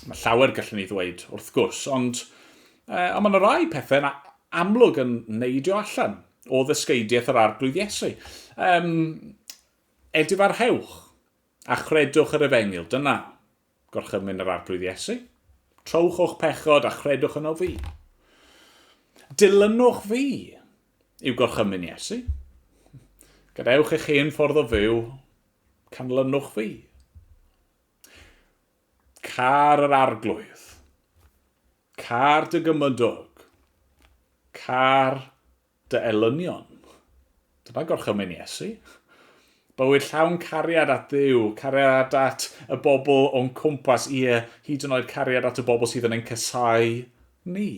mae llawer gallwn ni ddweud wrth gwrs, ond mae yna rai pethau yn amlwg yn neidio allan o ddysgeidiaeth yr arglwydd Iesu. Edifarhewch a chredwch yr Efengil, dyna gorchymyn yr arglwydd Iesu. Trowch o'ch pechod a chredwch yno fi. Dilynwch fi yw gorchymyn Iesu. Gadewch eich hen ffordd o fyw, canlynwch fi. Car yr arglwydd. Car dy gymydog. Car dy elynion. Dyna gorchymyn Iesu. Bywyd llawn cariad at Dduw, cariad at y bobl o'n cwmpas, hyd yn oed cariad at y bobl sydd yn ein casau ni.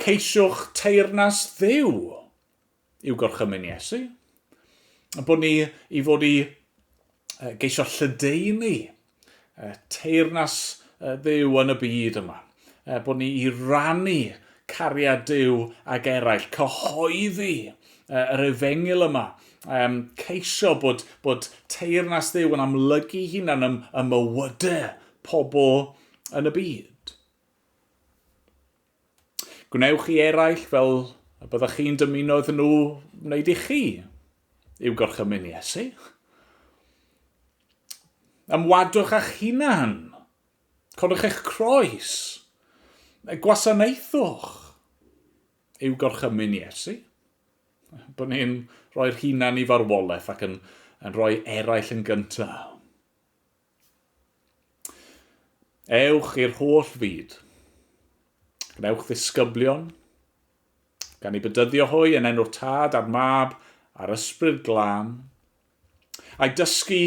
Ceisiwch teyrnas Dduw yw gorchymyn Iesu. Bod ni i fod i geisio lledaenu teyrnas Dduw yn y byd yma. Bod ni i rannu cariad Dduw ag eraill, cyhoeddi yr Efengil yma. Ceisio bod teyrnas Dduw yn amlygu hunan y mywydau pobl yn y byd. Gwnewch i eraill fel y byddwch chi'n dymuno iddyn nhw wneud i chi yw gorchymyn Iesu. Ymwadwch a'ch hunan. Codwch eich croes. Gwasanaethwch yw gorchymyn Iesu. Bod ni'n rhoi'r hunan i farwolaeth ac yn rhoi eraill yn gyntaf. Ewch i'r holl fyd. Gnewch ddisgyblion, gan i bedyddio hwy yn enw'r Tad a'r Mab a'r Ysbryd Glân, a'i dysgu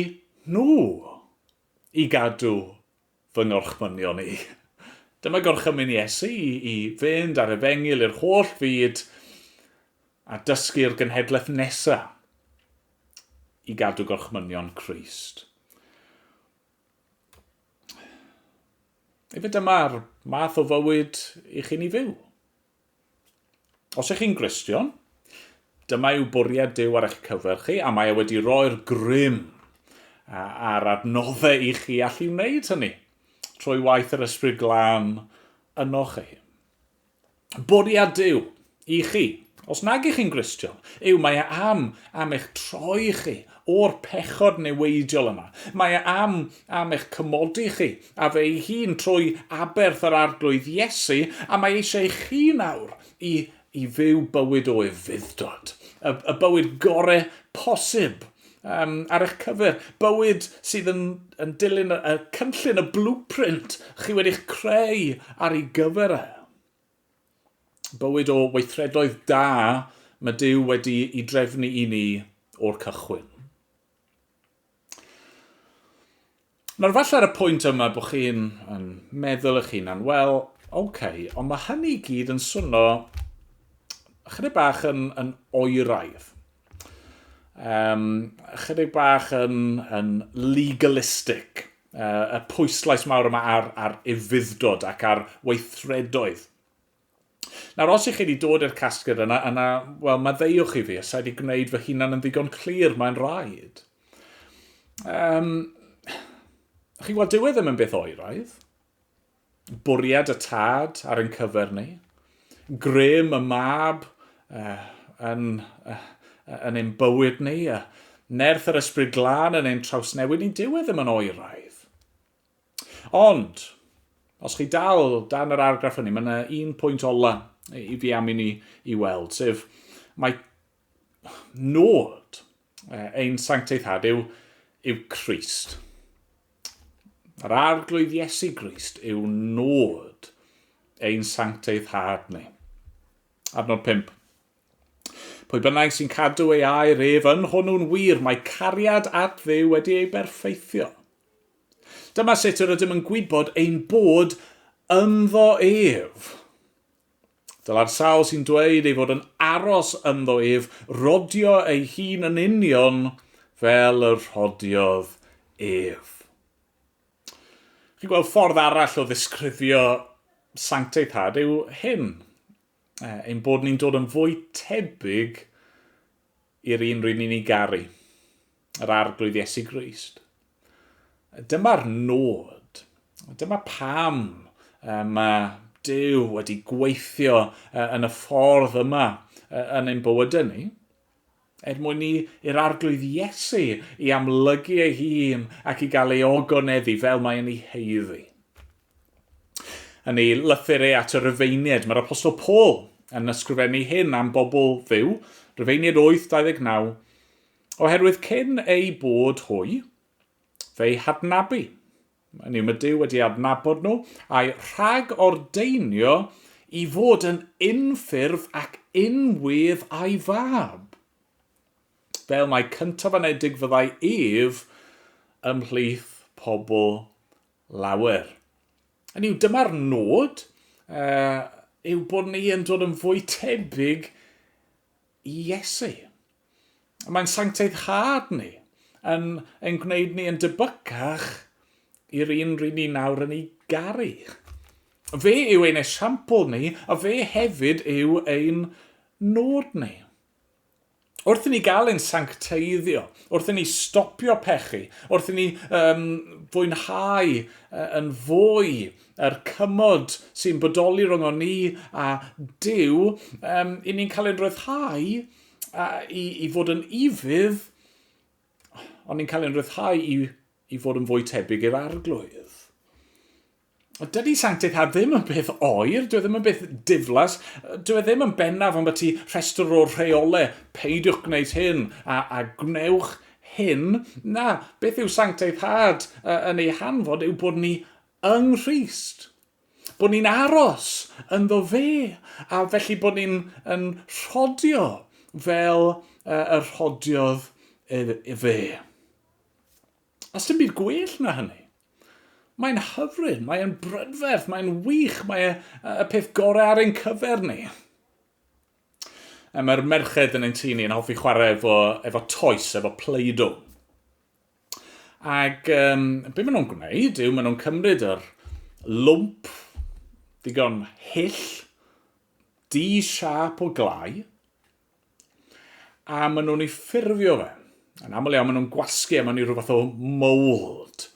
nhw i gadw fy ngorchmynion ni. Dyma gorchymyn Iesu i fynd ar Efengil i'r holl fyd a dysgu'r genhedlaeth nesaf i gadw gorchmynion Crist. Efe dyma'r math o fywyd i chi'n ei fyw. Os ych chi'n Gristion, dyma yw bwriad Duw ar eich cyfer chi, a mae wedi rhoi'r grym a'r adnoddau i chi allu wneud hynny, trwy waith yr Ysbryd Glân yno chi. Bwriad Duw i chi, os nag ych chi'n Gristion, yw mae am eich troi chi o'r pechod newidiol yma. Mae am eich cymodi chi a fe ei hun trwy aberth yr arglwydd Iesu, a mae eisiau chi nawr i fyw bywyd o ufuddod. Y bywyd gorau posib ar eich cyfer. Bywyd sydd yn dilyn y cynllun, y blueprint chi wedi'ch creu ar ei gyfer e. Bywyd o weithredoedd da mae Duw wedi ei drefnu i ni o'r cychwyn. Nawr falle ar y pwynt yma bod chi'n meddwl eich hunan, wel, Ond mae hynny gyd yn swnio chydig bach yn oeraidd. Chydig bach yn legalistic. Y pwyslais mawr yma ar ufuddod ac ar weithredoedd. Nawr, os ych chi wedi dod i'r casgliad yna, wel, maddeuwch i fi, os wedi gwneud fy hunan yn ddigon clir, mae'n rhaid. Chi weld, dyw e ddim yn beth oeraidd. Bwriad y tad ar ein cyfer ni. Grym y mab yn ein bywyd ni. Nerth yr ysbryd glân yn ein trawsnewid ni. Dyw e ddim yn oeraidd. Ond, os chi dal dan yr argraff hynny, mae yna un pwynt ola i fi am i ni i weld, sef mae nod ein sancteiddad yw Crist. Yr arglwydd Iesu Grist yw nod ein sancteiddad ni. Adnod 5. Pwy bynnag sy'n cadw ei air ef yn hwnnw'n wir, mae cariad at Dduw wedi ei berffeithio. Dyma sut yr ydym yn gwybod ein bod ynddo ef. Dyla'r sawl sy'n dweud ei fod yn aros ynddo ef, rodio ei hun yn union fel y rhodiodd ef. Chi'n gweld ffordd arall o ddisgrifio sancteiddad yw hyn. Ein bod ni'n dod yn fwy tebyg i'r un rydyn ni'n ei garu, yr arglwydd Iesu Grist. Dyma'r nod. Dyma pam mae Duw wedi gweithio yn y ffordd yma yn ein bywydau ni. Mwyn i'r arglwydd Iesu i amlygu ei hun ac i gael ei ogoneddu fel mae yn ei heiddi. Yn ei lythyr at y Rufeiniaid, mae'r Apostol Paul yn ysgrifennu hyn am bobl Dduw, Rufeiniaid 8:29, oherwydd cyn ei bod hwy, fe'i hadnabu. Hynny yw, mae Duw wedi adnabod nhw a'i rhag ordeinio i fod yn unffurf ac unwydd a'i fab. Fel mae cyntaf anedig fyddai ef ymhlith pobl lawer. Hynny yw, dyma'r nod yw bod ni yn dod yn fwy tebyg i Iesu. Mae'n sancteiddad ni yn gwneud ni yn debycach i'r un rydyn ni nawr yn ei garu. Fe yw ein esiampl ni, a fe hefyd yw ein nod ni. Wrth i ni gael ein sancteiddio, wrth i ni stopio pechu, wrth i ni fwynhau yn fwy yr cymod sy'n bodoli rhwng ni a Duw, i ni'n cael ein rhyddhau i fod yn ifydd, ond ni'n cael ein rhyddhau i fod yn fwy tebyg i'r arglwydd. Dydy sancteiddad ddim yn beth oer, dwi ddim yn beth diflas, dwi ddim yn bennaf am beth i rhestr o rheolau, peidiwch gwneud hyn a gwnewch hyn. Na, beth yw sancteiddad yn ei hanfod yw bod ni yng Nghrist. Bod ni'n aros ynddo fe, a felly bod ni'n rhodio fel y rhodiodd fe. Os dim byd gwell na hynny. Mae'n hyfryd, mae'n brydferth, mae'n wych, mae'n y peth gorau ar ein cyfer ni. Mae'r merched yn ein tŷ ni yn hoffi chwarae efo toes, efo Play-Doh. Ac be maen nhw'n gwneud yw maen nhw'n cymryd yr lwmp digon hyll, di-siap o glai, a maen nhw'n ei ffurfio fe. Yn aml iawn maen nhw'n gwasgu mewn i rhywbeth o mold.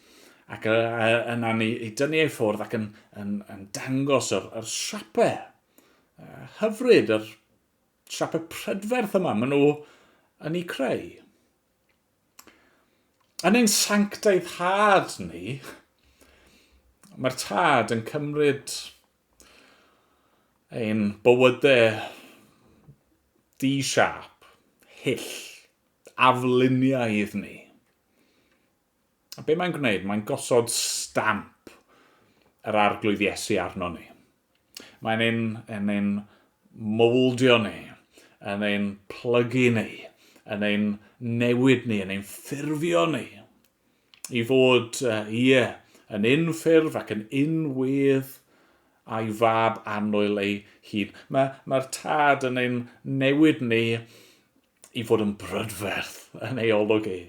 Ac yna ni i dynnu ei ffwrdd ac yn dangos yr siapau hyfryd, yr siapau prydferth yma maen nhw yn ei creu. Yn ein sancteiddad ni, mae'r tad yn cymryd ein bywydau di-siap, hyll, afluniaidd ni. A be mae'n gwneud? Mae'n gosod stamp yr arglwydd Iesu arno ni. Mae'n ein moldio ni, yn ein plygu ni, yn ein newid ni, yn ein ffurfio ni. I fod, yn unffurf ac yn unwydd a'i fab annwyl ei hun. Mae'r tad yn ein newid ni i fod yn brydferth yn ei olwg ei.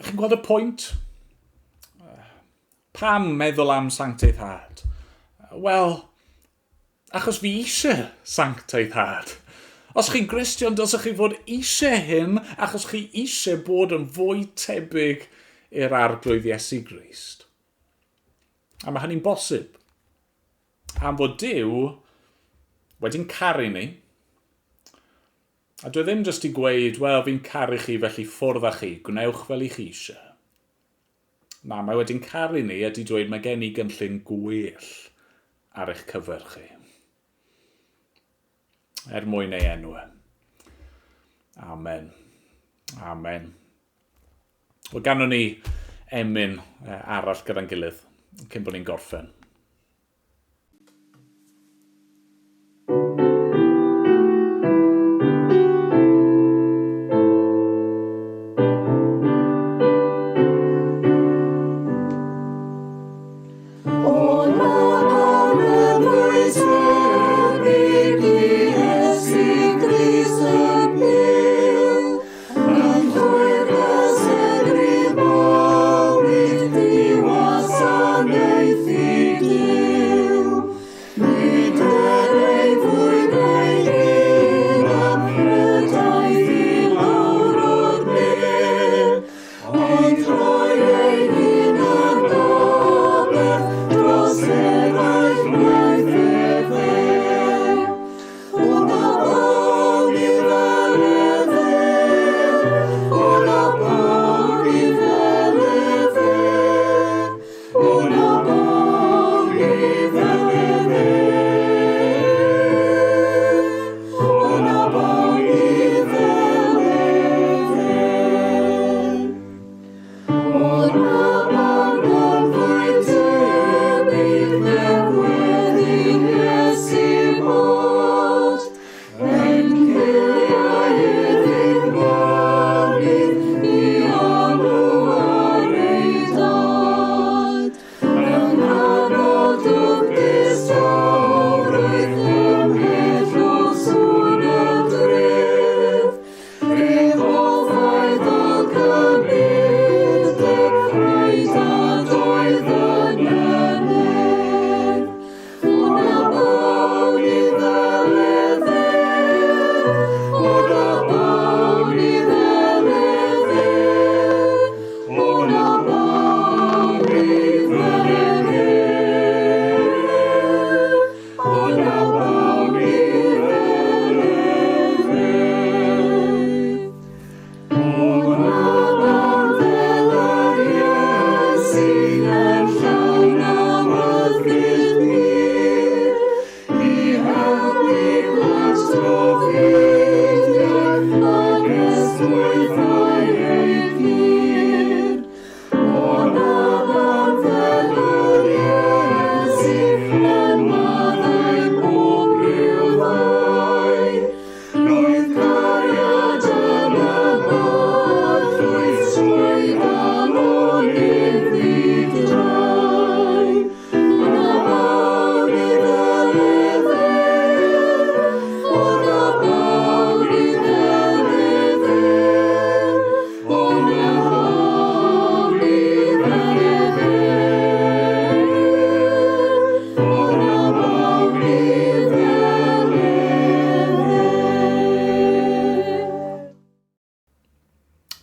Chi'n gweld y pwynt? Pam meddwl am sancteiddad? Wel, achos fi eisiau sancteiddad. Os chi'n Gristion, dylsech chi fod eisiau hyn achos chi eisiau bod yn fwy tebyg i'r arglwydd Iesu Grist. A mae hynny'n bosib. Am fod Duw wedi'n caru ni. A dwi ddim jyst i gweud, wel, fi'n caru chi felly ffwrdd â chi, gwnewch fel i chi eisiau. Na, mae wedi'n caru ni ydy dweud mae gen i gynllun gwell ar eich cyfer chi. Mwyn ei enw. Amen. Amen. Wel, ganon ni emyn arall gyda'n gilydd cyn bod ni'n gorffen.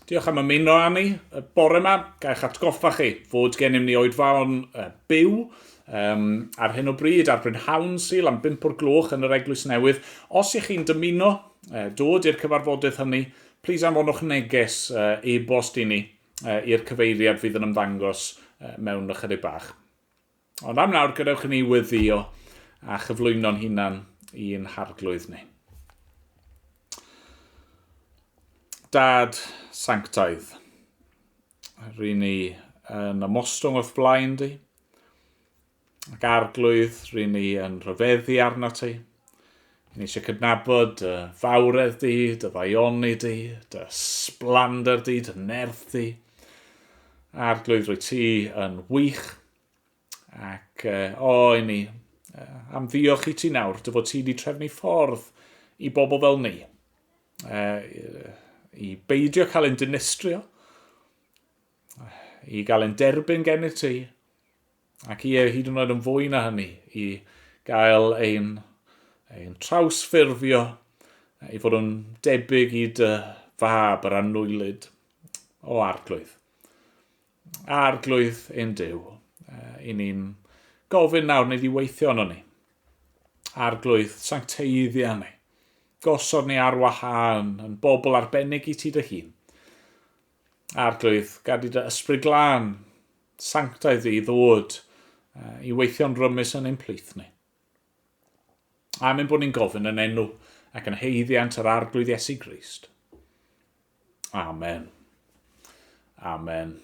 Diolch am ymuno â ni. Y bore yma, gael eich atgoffa chi fod gennym ni oedfaon byw ar hyn o bryd ar Brynhawn Sul am 5 o'r gloch yn yr Eglwys Newydd. Os ych chi'n dymuno dod i'r cyfarfodydd hynny, plis anfonwch neges e-bost i ni i'r cyfeiriad fydd yn ymddangos mewn ychydig bach. Ond am nawr, gadewch i ni weddio a chyflwyno'n hunan i'n harglwydd ni. Dad sanctaidd, rydyn ni yn ymostwng wrth blaen di, ac arglwydd rydyn ni yn rhyfeddu arno ti. Ni eisiau cydnabod dy fawredd di, dy ddaioni di, dy sblander di, dy nerth di. Arglwydd rwy ti yn wych, Ac i ni, am ddiolch i ti nawr, dy fod ti wedi trefnu ffordd i bobl fel ni. I beidio cael ein dinistrio, i gael ein derbyn gen i ti, ac i hyd yn oed yn fwy na hynny, i gael ein trawsffurfio, i fod yn debyg i dy fab yr annwylid o arglwydd. Arglwydd ein Duw. I ni'n gofyn nawr neu ddiweithio arno ni. Arglwydd sancteiddia ni. Gosod ni ar wahân yn bobl arbennig i ti dy hun. Arglwydd gad i dy ysbryd glân, sanctaidd i ddod i weithio'n rymus yn ein plith ni. Amen bod ni'n gofyn yn enw ac yn heiddiant yr arglwydd Iesu Grist. Amen. Amen.